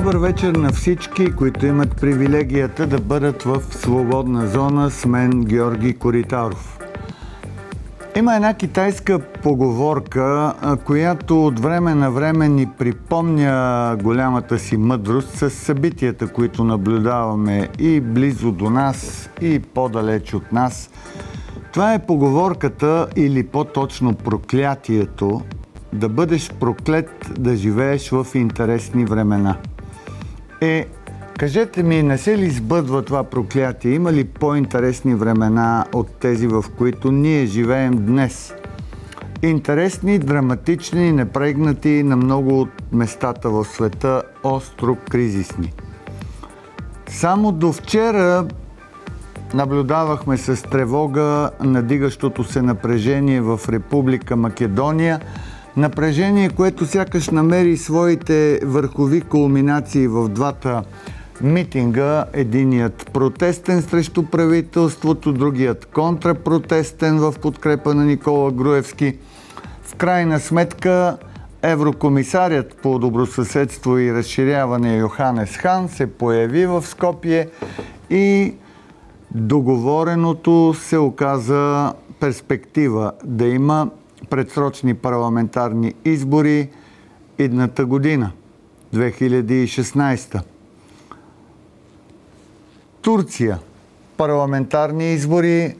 Добър вечер на всички, които имат привилегията да бъдат в свободна зона с мен, Георги Коритаров. Има една китайска поговорка, която от време на време ни припомня голямата си мъдрост с събитията, които наблюдаваме и близо до нас, и по-далеч от нас. Това е поговорката, или по-точно проклятието, да бъдеш проклет да живееш в интересни времена. Кажете ми, не се ли сбъдва това проклятие? Има ли по-интересни времена от тези, в които ние живеем днес? Интересни, драматични, непрегнати на много от местата в света, остро кризисни. Само до вчера наблюдавахме с тревога надигащото се напрежение в Република Македония. Напрежение, което сякаш намери своите върхови кулминации в двата митинга. Единият протестен срещу правителството, другият контрапротестен в подкрепа на Никола Груевски. В крайна сметка еврокомисарят по добросъседство и разширяване Йоханес Хан се появи в Скопие и договореното се оказа перспектива да има предсрочни парламентарни избори идната година, 2016. Турция. Парламентарни избори,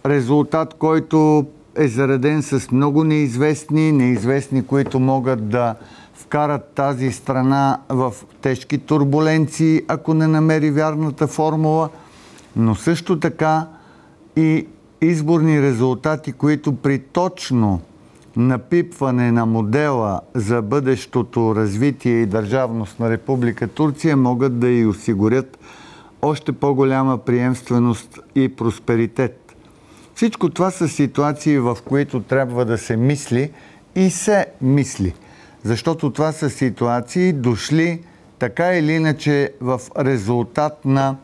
резултат, който е зареден с много неизвестни, които могат да вкарат тази страна в тежки турбуленции, ако не намери вярната формула, но също така и изборни резултати, които при точно напипване на модела за бъдещото развитие и държавност на Република Турция могат да й осигурят още по-голяма приемственост и просперитет. Всичко това са ситуации, в които трябва да се мисли и се мисли. Защото това са ситуации дошли така или иначе в резултат на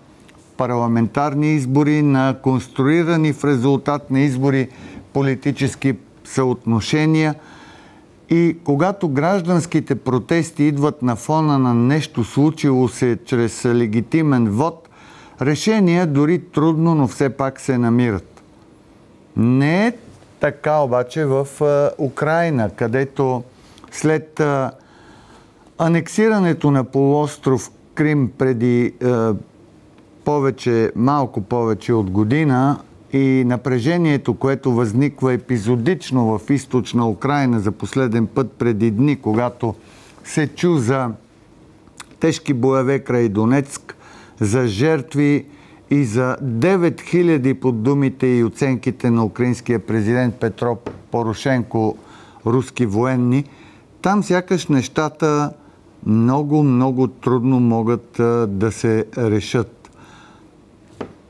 парламентарни избори, на конструирани в резултат на избори политически съотношения. И когато гражданските протести идват на фона на нещо случило се чрез легитимен вод, решения дори трудно, но все пак се намират. Не е така обаче в Украйна, където след анексирането на полуостров Крим преди малко повече от година и напрежението, което възниква епизодично в източна Украйна за последен път преди дни, когато се чу за тежки боеве край Донецк, за жертви и за 9000 под думите и оценките на украинския президент Петро Порошенко руски военни, там сякаш нещата много трудно могат да се решат.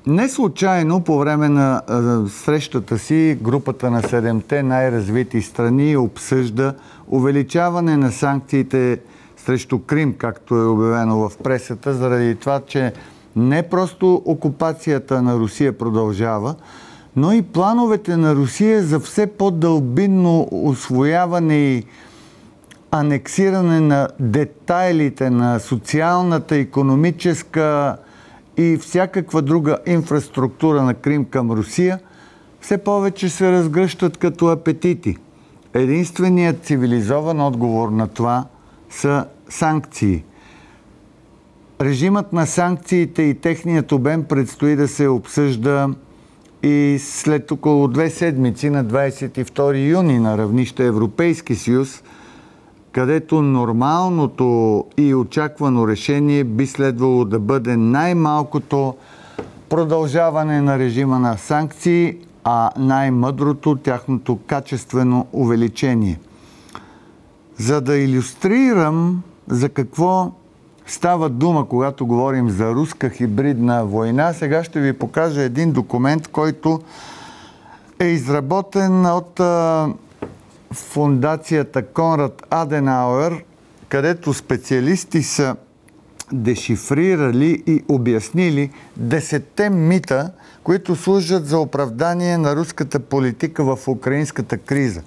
Не случайно по време на срещата си групата на 7-те най-развити страни обсъжда увеличаване на санкциите срещу Крим, както е обявено в пресата, заради това, че не просто окупацията на Русия продължава, но и плановете на Русия за все по-дълбинно усвояване и анексиране на детайлите на социалната, икономическа и всякаква друга инфраструктура на Крим към Русия, все повече се разгръщат като апетити. Единственият цивилизован отговор на това са санкции. Режимът на санкциите и техният обем предстои да се обсъжда и след около 2 седмици на 22 юни на равнище Европейски съюз, където нормалното и очаквано решение би следвало да бъде най-малкото продължаване на режима на санкции, а най-мъдрото тяхното качествено увеличение. За да илюстрирам за какво става дума, когато говорим за руска хибридна война, сега ще ви покажа един документ, който е изработен от фондацията Конрад Аденауер, където специалисти са дешифрирали и обяснили 10 мита, които служат за оправдание на руската политика в украинската криза.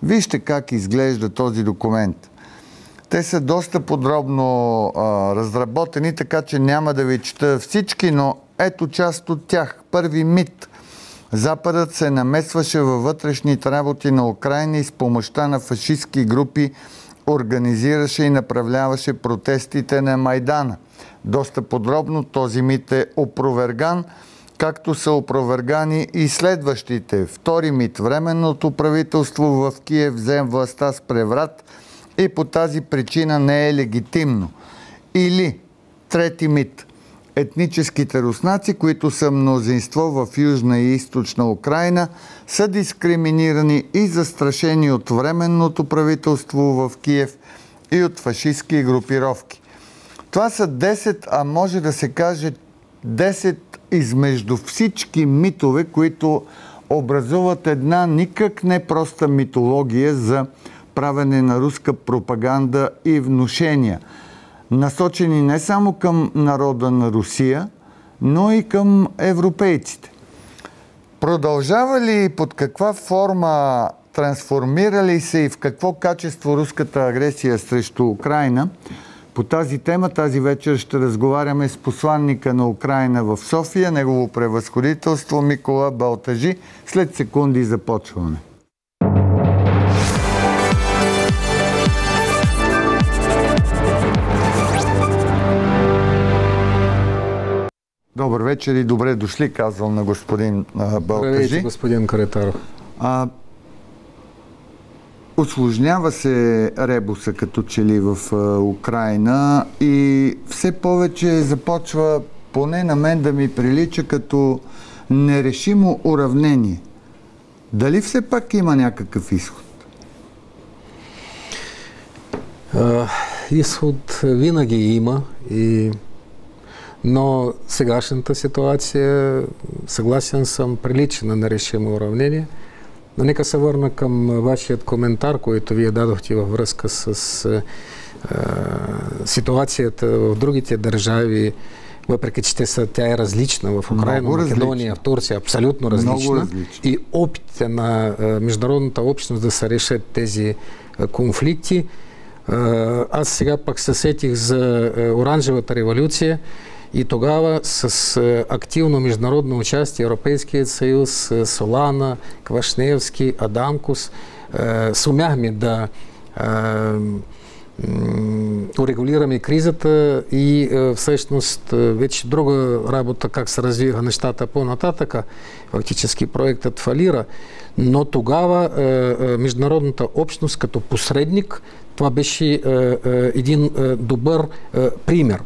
Вижте как изглежда този документ. Те са доста подробно разработени, така че няма да ви чета всички, но ето част от тях. Първи мит. Западът се намесваше във вътрешните работи на Украйна и с помощта на фашистски групи организираше и направляваше протестите на Майдана. Доста подробно този мит е опроверган, както са опровергани и следващите. Втори мит. Временното правителство в Киев взе властта с преврат и по тази причина не е легитимно. Или трети мит. Етническите руснаци, които са мнозинство в Южна и Източна Украйна, са дискриминирани и застрашени от временното правителство в Киев и от фашистски групировки. Това са 10, а може да се каже 10 измежду всички митове, които образуват една никак не проста митология за правене на руска пропаганда и внушения, насочени не само към народа на Русия, но и към европейците. Продължава ли, под каква форма, трансформира ли се и в какво качество руската агресия срещу Украйна? По тази тема тази вечер ще разговаряме с посланника на Украйна в София, негово превъзходителство Микола Балтажи. След секунди започваме. Добър вечер и добре дошли, казвам на господин Балтажи. Здравейте, господин Каретаров. Усложнява се ребуса като че ли в Украйна и все повече започва, поне на мен да ми прилича, като нерешимо уравнение. Дали все пак има някакъв изход? Изход винаги има, но сегашната ситуация, съгласен съм, прилича на нерешимо уравнение. Но нека се върна към вашият коментар, който вие дадохте във връзка с ситуацията в другите държави, въпреки че тя е различна в Украйна, Македония, в Турция, абсолютно различна. И опитите на международната общност да се решат тези конфликти. Аз сега пък се сетих за Оранжевата революция и тогава с активно международно участие Европейският съюз, Солана, Квашневски, Адамкус сумяхме да урегулираме кризата и всъщност вече друга работа, как се развиха нещата по-нататъка. Фактически проектът фалира, но тогава международната общност като посредник, това беше един добър пример.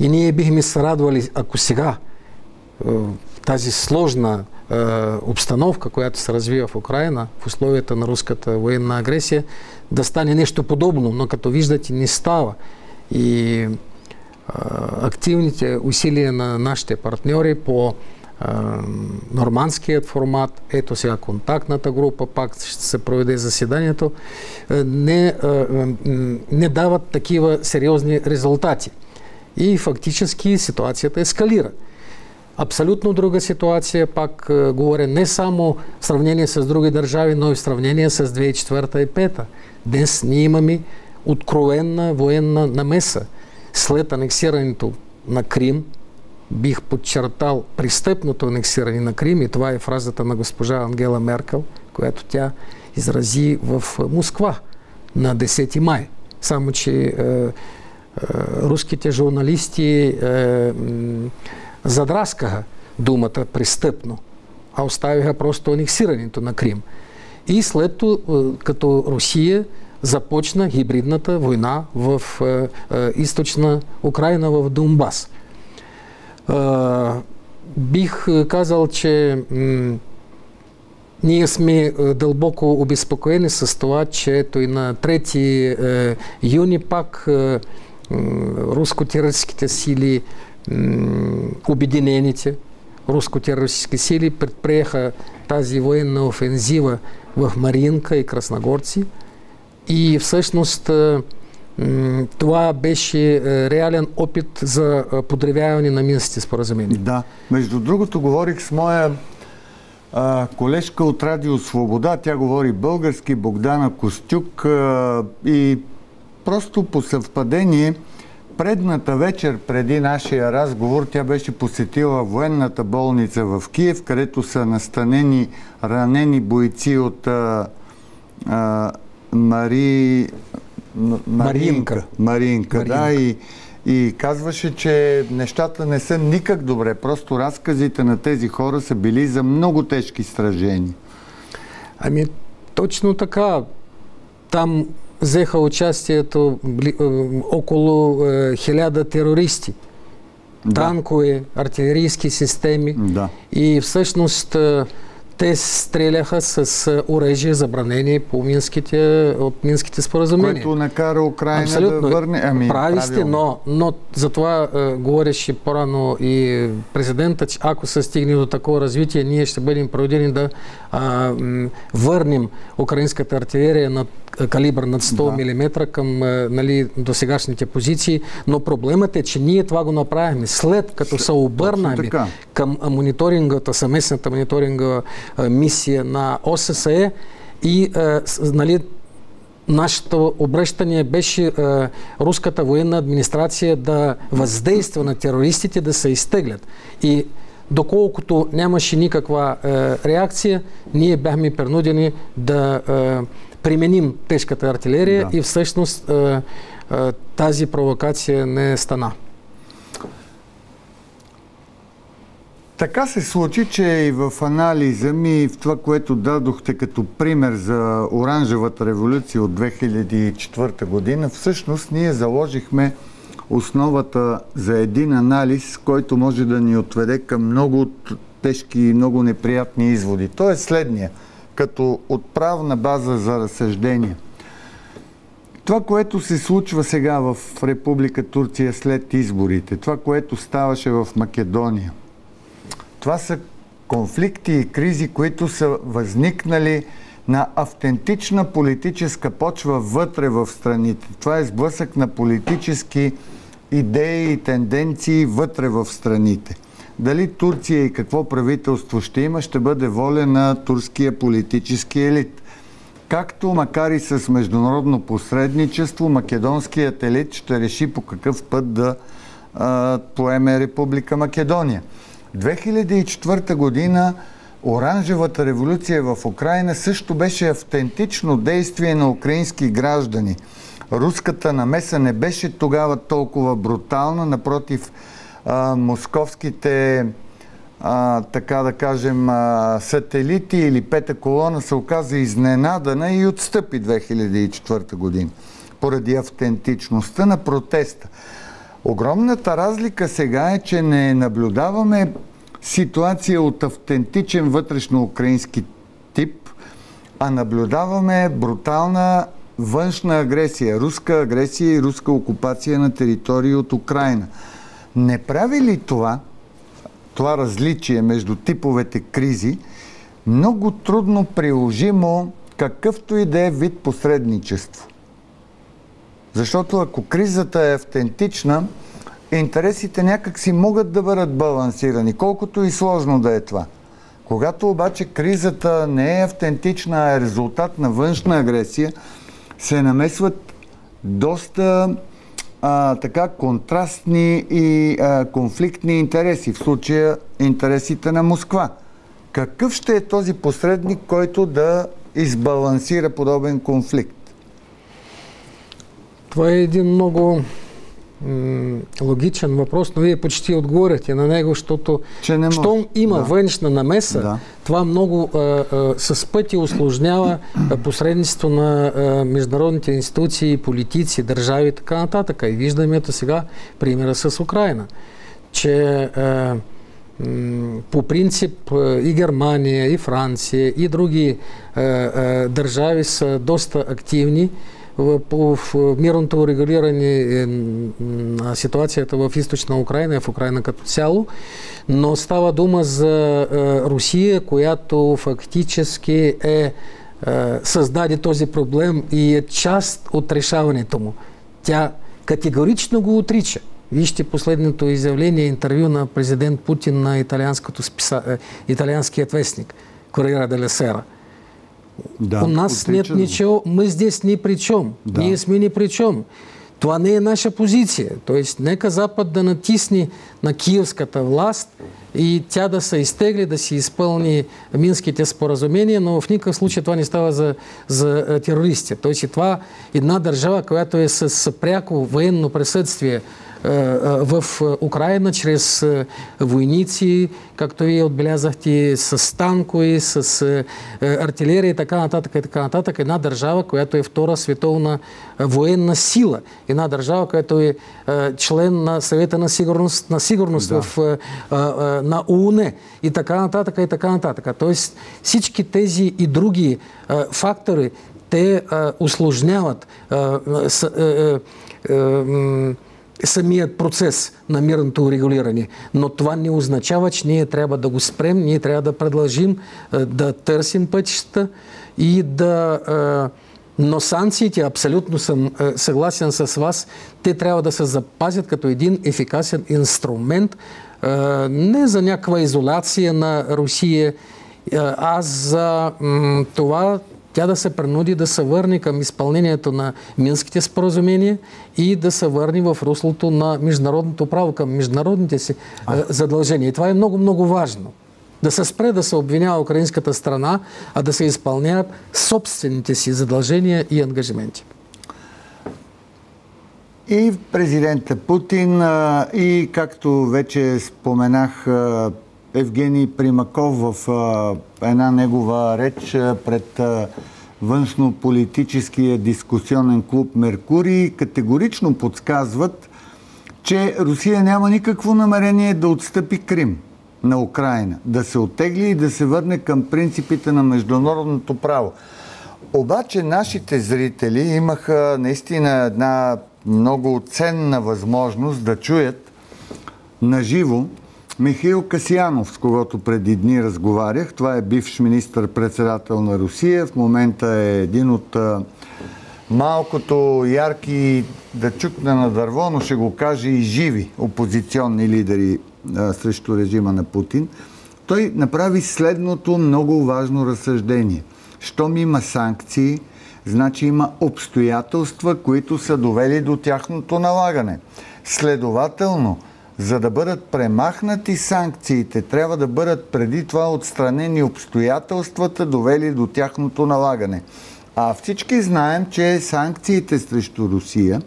И ние бихме се радвали, ако сега тази сложна обстановка, която се развива в Украйна, в условията на руската военна агресия, да стане нещо подобно, но като виждате не става. И активните усилия на нашите партньори по нормандският формат, ето сега контактната група, пак ще се проведе заседанието, не дават такива сериозни резултати. И фактически ситуацията ескалира. Абсолютно друга ситуация, пак говоря, не само в сравнение с други държави, но и в сравнение с 2004 и 2005. Днес ние имаме откровенна военна намеса. След анексирането на Крим, бих подчертал престъпното анексиране на Крим, и това е фразата на госпожа Ангела Меркел, която тя изрази в Москва на 10 май. Само че руските журналисти задраскаха думата престъпно, а оставиха просто анексирането на Крим. И след това, като Русия започна хибридната война в източна Украйна, в Донбас. Бих казал, че ние сме дълбоко обезпокоени с това, че ето и на 3 юни пак руско-терористическите сили, обединените руско-терористически сили предприеха тази военна офензива в Маринка и Красногорци. И всъщност това беше реален опит за подревяване на Минските споразумения. Да. Между другото, говорих с моя колежка от Радио Свобода. Тя говори български, Богдана Костюк, и просто по съвпадение предната вечер преди нашия разговор тя беше посетила военната болница в Киев, където са настанени ранени бойци от Маринка, да, и казваше, че нещата не са никак добре. Просто разказите на тези хора са били за много тежки стражения. Ами, точно така. Там взеха участието около 1000 терористи. Да. Танкове, артилерийски системи. Да. И всъщност те стреляха с оръжие забранени по от минските споразумения. Което накара Украйна абсолютно да върне... Прави сте, но за това говореше по-рано и президента, че ако се стигне до такова развитие, ние ще бъдем принудени да върнем украинската артилерия на калибър над 100 мм към досегашните позиции. Но проблемът е, че ние това го направихме след като се обърнаме към мониторингата, съместната мониторинга мисия на ОССЕ и нашето обръщане беше руската военна администрация да въздейства на терористите да се изтеглят. И доколкото нямаше никаква реакция, ние бяхме принудени да применим тежката артилерия и всъщност тази провокация не стана. Така се случи, че и в анализа ми, в това, което дадохте като пример за Оранжевата революция от 2004 година, всъщност ние заложихме основата за един анализ, който може да ни отведе към много тежки и много неприятни изводи. Той е следния, като отправна база за разсъждение. Това, което се случва сега в Република Турция след изборите, това, което ставаше в Македония, това са конфликти и кризи, които са възникнали на автентична политическа почва вътре в страните. Това е сблъсък на политически идеи и тенденции вътре в страните. Дали Турция и какво правителство ще има, ще бъде воля на турския политически елит. Както, макар и с международно посредничество, македонският елит ще реши по какъв път да поеме Република Македония. 2004 година Оранжевата революция в Украйна също беше автентично действие на украински граждани. Руската намеса не беше тогава толкова брутална, напротив, московските, така да кажем, сателити или пета колона се оказа изненадана и отстъпи 2004 година поради автентичността на протеста. Огромната разлика сега е, че не наблюдаваме ситуация от автентичен вътрешно-украински тип, а наблюдаваме брутална външна агресия, руска агресия и руска окупация на територии от Украйна. Не прави ли това различие между типовете кризи много трудно приложимо какъвто и да е вид посредничество? Защото ако кризата е автентична, интересите някак си могат да бъдат балансирани, колкото и сложно да е това. Когато обаче кризата не е автентична, а е резултат на външна агресия, се намесват доста така контрастни и конфликтни интереси, в случая интересите на Москва. Какъв ще е този посредник, който да избалансира подобен конфликт? Това е един много логичен въпрос, но вие почти отговорите на него, защото щом има външна намеса, това много с пъти усложнява посредничество на международните институции, политици, държави и така нататък. И виждаме ето сега примера с Украйна, че по принцип и Германия, и Франция, и други държави са доста активни в мирното урегулиране на ситуацията в източна Украйна и в Украйна като цяло, но става дума за Русия, която фактически създаде този проблем и е част от решаването му. Тя категорично го отрича. Вижте последното изявление, интервю на президент Путин на италианският вестник Корриера делла Сера. У нас нет ничего, мы здесь ни при чем. Да. Ние сме ни при чем. Това не е наша позиция. Тоест, нека Запад да натисне на киевската власт и тя да се изтегли, да си изпълни Минските споразумения, но в никакъв случай това не става за терористи. Тоест, това една държава, която е с пряко военно присъствие в Украина, чрез войници, както вие отбелязахте, с танкове, с артилерия и така нататък. Една държава, която е втора световна военна сила. Една държава, която е член на Съвета на сигурност на ООН и така нататък. Тоест всички тези и други фактори, те усложняват самият процес на мирното урегулиране. Но това не означава, че ние трябва да го спрем, ние трябва да продължим да търсим пътища и да... Но санкциите, абсолютно съм съгласен с вас, те трябва да се запазят като един ефикасен инструмент, не за някаква изолация на Русия, а за това тя да се принуди да се върне към изпълнението на Минските споразумения и да се върне в руслото на международното право, към международните си задължения. И това е много, много важно. Да се спре да се обвинява украинската страна, а да се изпълняват собствените си задължения и ангажименти. И президента Путин, и както вече споменах, Евгений Примаков в една негова реч пред външно-политическия дискусионен клуб Меркурий категорично подсказват, че Русия няма никакво намерение да отстъпи Крим на Украина, да се оттегли и да се върне към принципите на международното право. Обаче нашите зрители имаха наистина една много ценна възможност да чуят наживо Михаил Касиянов, с когото преди дни разговарях. Това е бивш министър-председател на Русия. В момента е един от малкото ярки, да чукне на дърво, но ще го каже и живи опозиционни лидери срещу режима на Путин. Той направи следното много важно разсъждение. Щом има санкции, значи има обстоятелства, които са довели до тяхното налагане. Следователно, за да бъдат премахнати санкциите, трябва да бъдат преди това отстранени обстоятелствата, довели до тяхното налагане. А всички знаем, че санкциите срещу Русия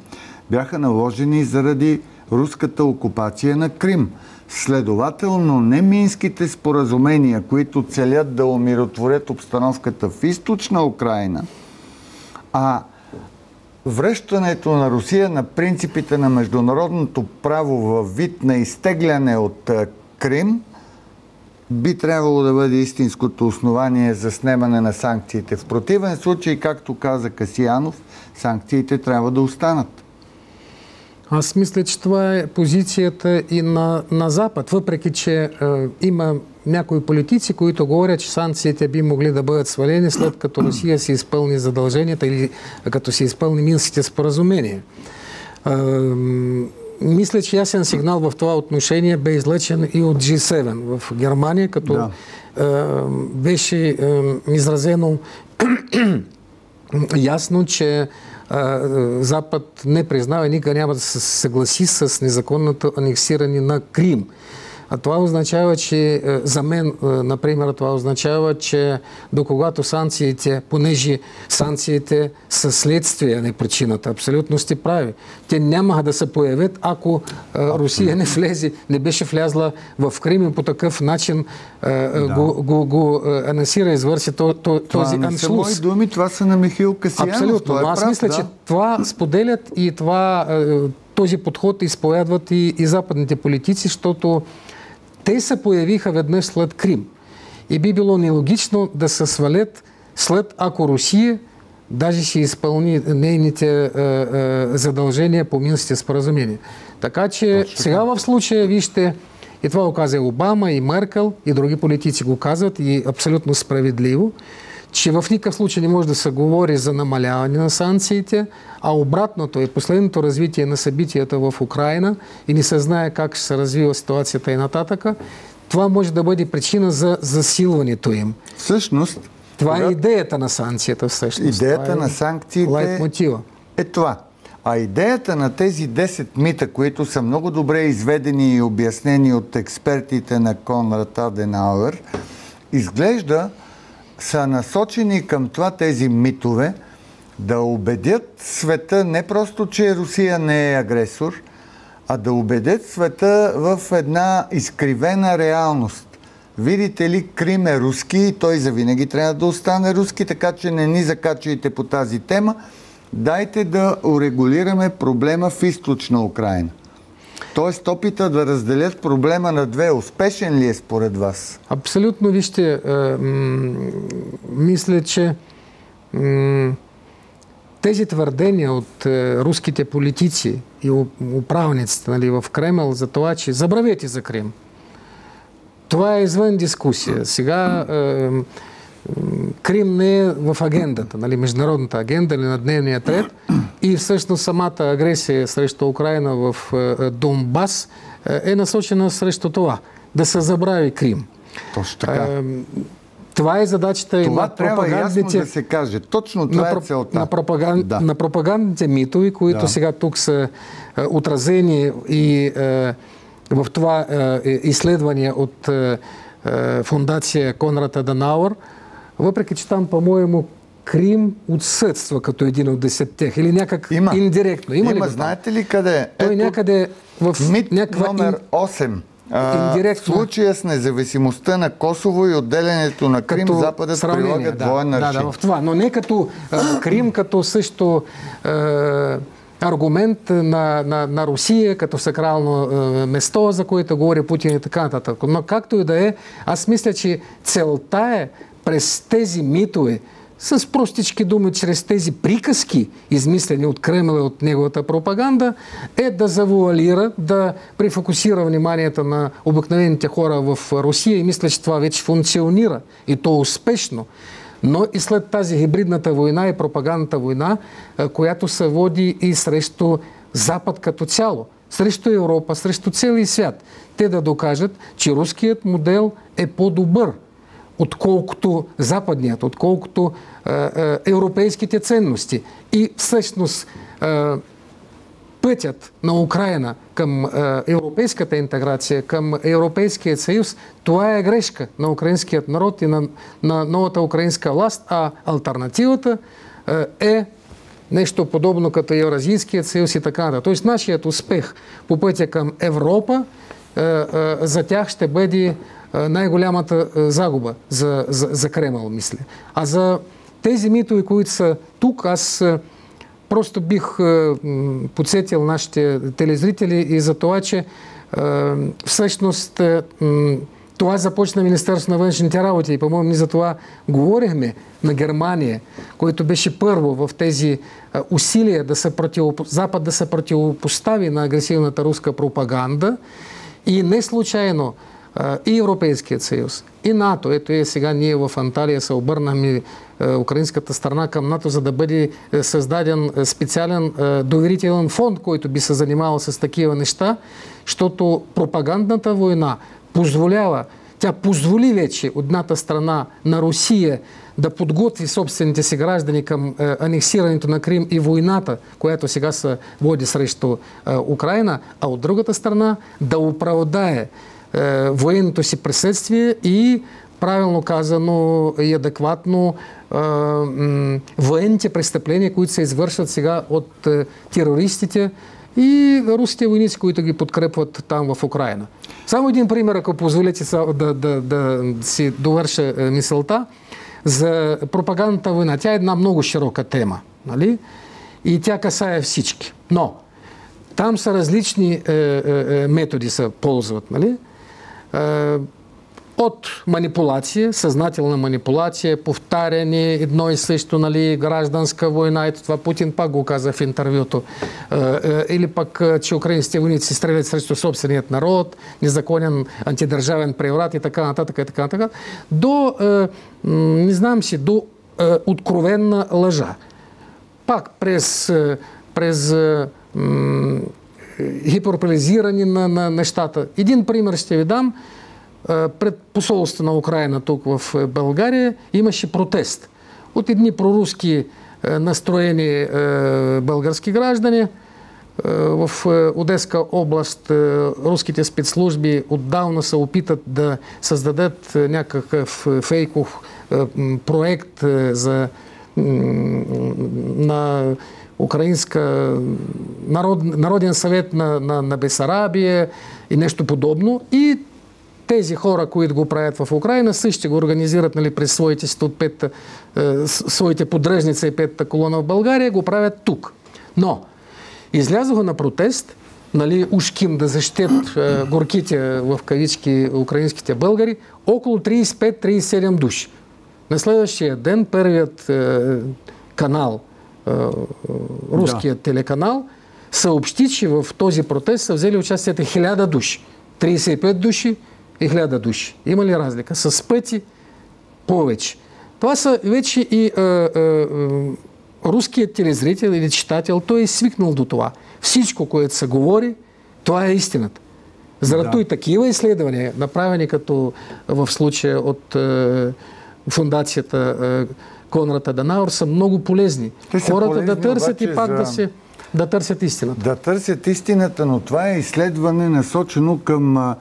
бяха наложени заради руската окупация на Крим. Следователно, не Минските споразумения, които целят да умиротворят обстановката в източна Украина, а връщането на Русия на принципите на международното право във вид на изтегляне от Крим би трябвало да бъде истинското основание за снемане на санкциите. В противен случай, както каза Касиянов, санкциите трябва да останат. Аз мисля, че това е позицията и на Запад, въпреки че има някои политици, които говорят, че санкциите би могли да бъдат свалени след като Русия си изпълни задълженията или като си изпълни Минските споразумения. Мисля, че ясен сигнал в това отношение бе излъчен и от G7 в Германия, като беше изразено ясно, че Запад не признава и никога няма да се съгласи с незаконното анексиране на Крим. А това означава, че за мен, например, това означава, че до когато санкциите, понеже санкциите са следствие, а не причината, абсолютно сте прави. Те няма да се появят, ако Русия не беше влязла в Крим и по такъв начин го анонсира, извърши този аншлус. Това не са мои думи, това са на Михаил Касиянов. Абсолютно, но аз мисля, че това споделят и този подход изповядват и западните политици, защото те се появиха веднъж след Крим. И би било нелогично да се свалят след ако Русия даже ще изпълни нейните задължения по Минските споразумения. Така че сега в случая, вижте, и това го каза Обама, и Меркел, и други политици го казват, и абсолютно справедливо, че в никакъв случай не може да се говори за намаляване на санкциите, а обратното е последното развитие на събитията в Украина и не се знае как ще се развива ситуацията и нататъка. Това може да бъде причина за засилването им. Всъщност, Това е идеята на санкцията всъщност. Идеята на санкциите е това. А идеята на тези 10 мита, които са много добре изведени и обяснени от експертите на Конрад Аденауер, изглежда са насочени към това тези митове да убедят света не просто, че Русия не е агресор, а да убедят света в една изкривена реалност. Видите ли, Крим е руски и той завинаги трябва да остане руски, така че не ни закачайте по тази тема. Дайте да урегулираме проблема в източна Украйна. Тоест опита да разделят проблема на две. Успешен ли е според вас? Абсолютно, вижте, мисля, че тези твърдения от руските политици и управниците, нали, в Кремъл за това, че забравете за Крим. Това е извън дискусия. Сега Крим не е в агендата, нали, международната агенда или на дневния ред, и всъщност самата агресия срещу Украйна в Донбас е насочена срещу това. Да се забрави Крим. Точно така. Това е задачата това и на трябва ясно да се каже. Точно това е целта. На пропагандните митови, които сега тук са отразени и в това изследване от фундация Конрад Аденауер, въпреки че там, по-моему, Крим отсъства като един от 10-те или някак индиректно. Има, знаете ли къде? Той някъде в мит номер 8. В случая с независимостта на Косово и отделянето на Крим, Западът прилагат двоен аршин. Да, в това. Но не като Крим, като също аргумент на Русия, като сакрално место, за което говори Путин и така нататък. Но както и да е, аз мисля, че целта е през тези митове, с простички думи, чрез тези приказки, измислени от Кремъл и от неговата пропаганда, е да завуалира, да префокусира вниманието на обикновените хора в Русия, и мисля, че това вече функционира и то успешно. Но и след тази хибридната война и пропагандната война, която се води и срещу Запад като цяло, срещу Европа, срещу целия свят, те да докажат, че руският модел е по-добър, отколкото западният, отколкото европейските ценности. И всъщност пътят на Украйна към европейската интеграция, към Европейския съюз, това е грешка на украинският народ и на новата украинска власт, а алтернативата е нещо подобно като Евразийският съюз и така нататък. Тоест нашият успех по пътя към Европа за тях ще бъде най-голямата загуба за Кремъл, мисля. А за тези митови, които са тук, аз просто бих подсетил нашите телезрители и за това, че всъщност това започна Министерството на външните работи и, по-моему, ние за това говорихме на Германия, който беше първо в тези усилия Запад да се противопостави на агресивната руска пропаганда, и не случайно и Европейският съюз, и НАТО. Ето сега ние в Анталия се обърнахме украинската страна към НАТО, за да бъде създаден специален доверителен фонд, който би се занимавал с такива неща, защото пропагандната война тя позволи вече от едната страна на Русия да подготви собствените си граждани към анексирането на Крим и войната, която сега се води срещу Украйна, а от другата страна да оправдае военното си присъствие и, правилно казано и адекватно, военните престъпления, които се извършват сега от терористите и руските войници, които ги подкрепват там в Украйна. Само един пример, ако позволите да си довърша мисълта за пропагандната война. Тя е една много широка тема, нали? И тя касае всички. Но там са различни методи се ползват, нали? От манипулация, съзнателна манипулация, повтаряне, едно и също, нали, гражданска война, ето това Путин пак го каза в интервюто, или пък, че украинските войници стрелят срещу собственият народ, незаконен антидържавен преврат и така нататък, и така нататък, до, не знам си, до откровенна лъжа. Пак през хиперболизиране на нещата. Един пример ще ви дам. пред посолството на Украина тук в България имаше протест от едни проруски настроени български граждани. В Одеска област руските спецслужби отдавна се опитат да създадат някакъв фейков проект на Украинска народен съвет на Бесарабия и нещо подобно. И тези хора, които го правят в Украина, също го организират, нали, през своите поддръжници и петата колона в България, го правят тук. Но излязоха на протест, нали, ушким да защитят горките в кавички украинските българи, около 35-37 души. На следващия ден първият канал, руският телеканал, съобщи, че в този протест са взели участието 1000 души. 35 души и 1000 души. Има ли разлика? С пъти повече. Това са вече и руският телезрител или читател, той е свикнал до това. Всичко, което се говори, това е истината. Заради и такива изследвания, направени като в случая от фундацията Конрад Аденауер, са много полезни. Хората полезни, да търсят и пак да търсят истината. Да търсят истината, но това е изследване насочено към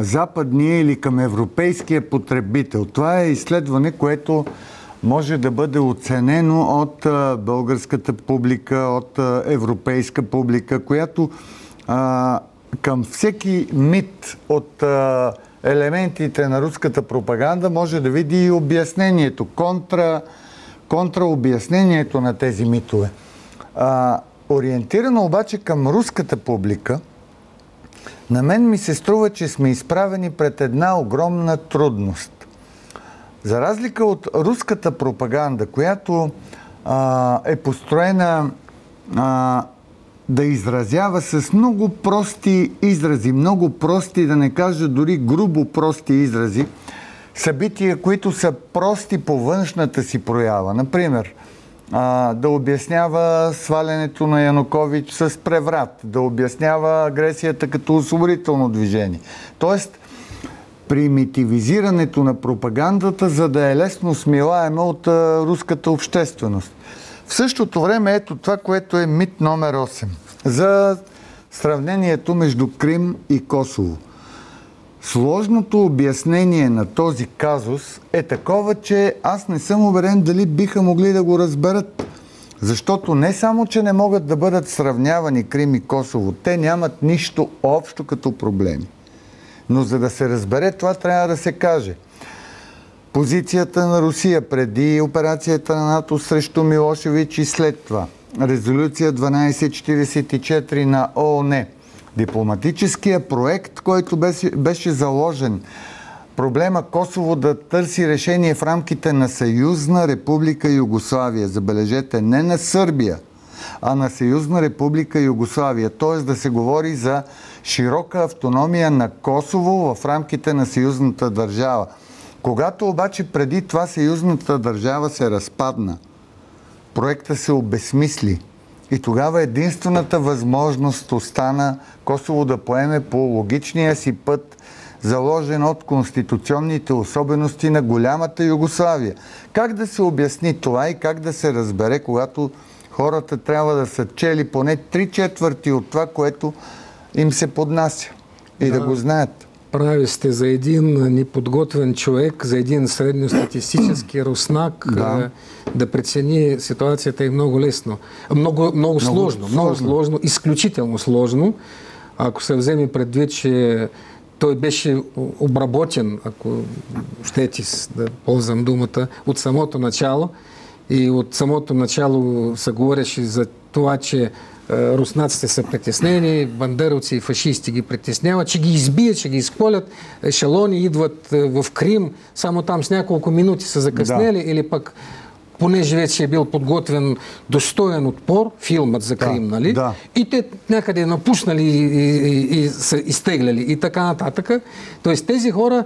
западния или към европейския потребител. Това е изследване, което може да бъде оценено от българската публика, от европейска публика, която към всеки мит от елементите на руската пропаганда може да види и обяснението, контраобяснението на тези митове. Ориентирано обаче към руската публика, на мен ми се струва, че сме изправени пред една огромна трудност. За разлика от руската пропаганда, която е построена да изразява с много прости изрази, много прости, да не кажа дори грубо прости изрази, събития, които са прости по външната си проява. Например, да обяснява свалянето на Янукович с преврат, да обяснява агресията като освободително движение. Тоест, примитивизирането на пропагандата, за да е лесно смилаема от руската общественост. В същото време, ето това, което е мит номер 8 за сравнението между Крим и Косово. Сложното обяснение на този казус е такова, че аз не съм уверен дали биха могли да го разберат. Защото не само, че не могат да бъдат сравнявани Крим и Косово, те нямат нищо общо като проблеми. Но за да се разбере това, трябва да се каже. Позицията на Русия преди операцията на НАТО срещу Милошевич и след това. Резолюция 1244 на ООН. Дипломатическия проект, който беше заложен проблема Косово да търси решение в рамките на Съюзна република Югославия. Забележете, не на Сърбия, а на Съюзна република Югославия. Т.е. да се говори за широка автономия на Косово в рамките на съюзната държава. Когато обаче преди това съюзната държава се разпадна, проектът се обезсмисли и тогава единствената възможност остана Косово да поеме по логичния си път, заложен от конституционните особености на голямата Югославия. Как да се обясни това и как да се разбере, когато хората трябва да са чели поне 3/4 от това, което им се поднася и да го знаят? Прави сте за един неподготвен човек, за един средностатистически руснак да прецени ситуацията е много лесно. Много сложно, изключително сложно. Ако се вземе предвид, че той беше обработен, ако щете да ползвам думата, от самото начало. И от самото начало се говореше за това, че руснаците са притеснени, бандеровци и фашисти ги притесняват, че ги избият, че ги изколят, ешелони идват в Крим, само там с няколко минути са закъснели, или пък понеже вече е бил подготвен достоен отпор, филмът за Крим, нали? Да. И те някъде напуснали и са изтегляли и така нататък. Тоест тези хора,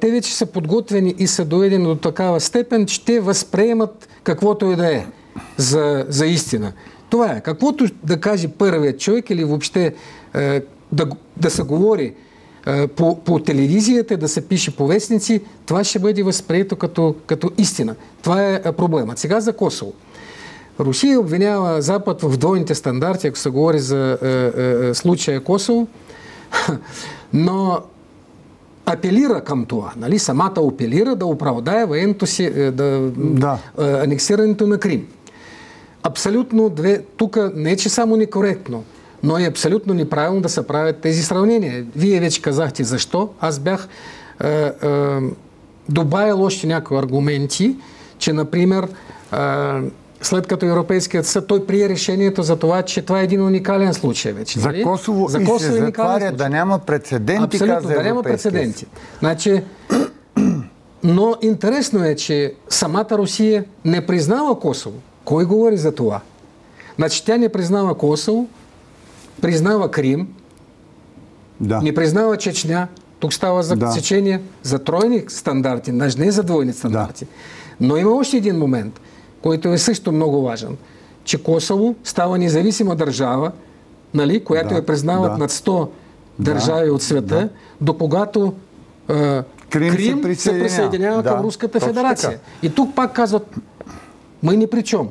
те вече са подготвени и са доведени до такава степен, че те възприемат каквото и да е за истина. Това е. Каквото да каже първият човек или въобще да се говори по телевизията, да се пише по вестници, това ще бъде възприето като истина. Това е проблемът. Сега за Косово. Русия обвинява Запад в двойните стандарти, ако се говори за случая Косово, но апелира към това. Нали? Самата апелира да оправдае военното си, анексирането на Крим. Абсолютно тук не е, че само некоректно, но е абсолютно неправилно да се правят тези сравнения. Вие вече казахте защо. Аз бях добавил още някои аргументи, че, например, след като Европейският съд, той прие решението за това, че това е един уникален случай вече. За Косово и се затваря да няма прецеденти. Абсолютно, да няма прецеденти. Значи, но интересно е, че самата Русия не признава Косово. Кой говори за това? Значи тя не признава Косово, признава Крим, не признава Чечня. Тук става за сечение за тройни стандарти, не за двойни стандарти. Но има още един момент, който е също много важен, че Косово става независима държава, нали, която я признават над 100 държави от света, до когато Крим се присъединява към Руската федерация. И тук пак казват, май ни при чем.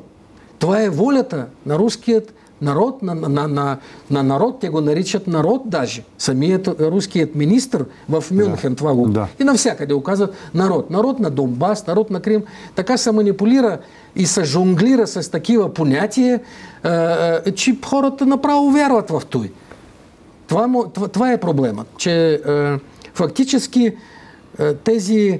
Това е волята на руският народ, на народ, те го наричат народ даже. Самият руският министр в Мюнхен това го... И навсякъде го казват народ. Народ на Донбас, народ на Крим. Така се манипулира и се жонглира с такива понятия, че хората направо вярват в той. Това е проблемът. Че фактически тези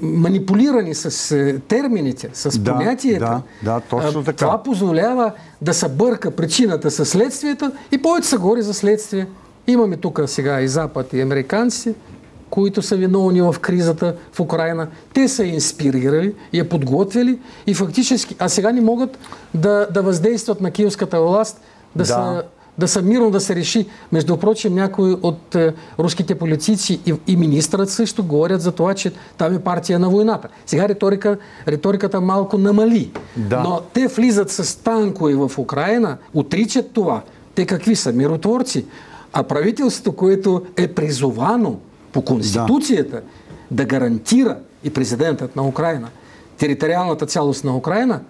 манипулирани с термините, с понятията, точно така. Това позволява да се бърка причината със следствието и повече се говори за следствие. Имаме тук сега и Запад, и американци, които са виновни в кризата в Украина. Те са инспирирали, я подготвили и фактически, а сега не могат да въздействат на киевската власт, да са мирно да се реши. Между прочим, някои от руските политици и министърът също говорят за това, че там е партия на войната. Сега риториката малко намали. Но те влизат с танкове в Украина, отричат това. Те какви са? Миротворци. А правителството, което е призовано по Конституцията да гарантира и президентът на Украина, териториалната цялост на Украина,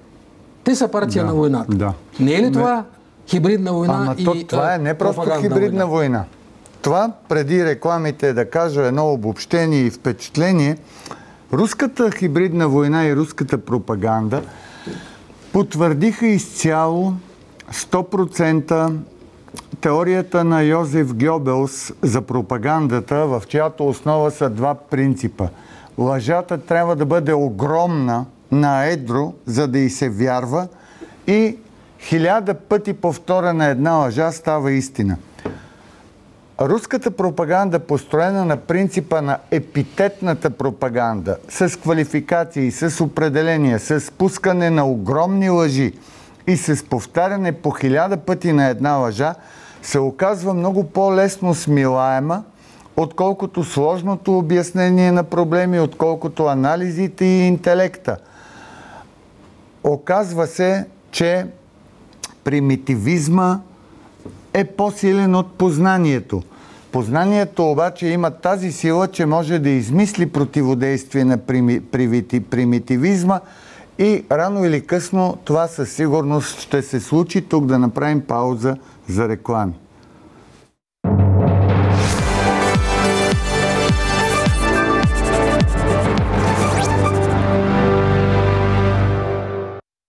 те са партия на войната. Не е ли това хибридна война? Това е не просто хибридна война. Това, преди рекламите да кажа едно обобщение и впечатление, руската хибридна война и руската пропаганда потвърдиха изцяло 100% теорията на Йозеф Гьобелс за пропагандата, в чиято основа са два принципа. Лъжата трябва да бъде огромна на едро, за да й се вярва, и 1000 пъти повторена една лъжа става истина. Руската пропаганда, построена на принципа на епитетната пропаганда, с квалификации, с определения, с пускане на огромни лъжи и с повтаряне по 1000 пъти на една лъжа, се оказва много по-лесно смилаема, отколкото сложното обяснение на проблеми, отколкото анализите и интелекта. Оказва се, че примитивизма е по-силен от познанието. Познанието обаче има тази сила, че може да измисли противодействие на примитивизма и рано или късно това със сигурност ще се случи. Тук да направим пауза за реклами.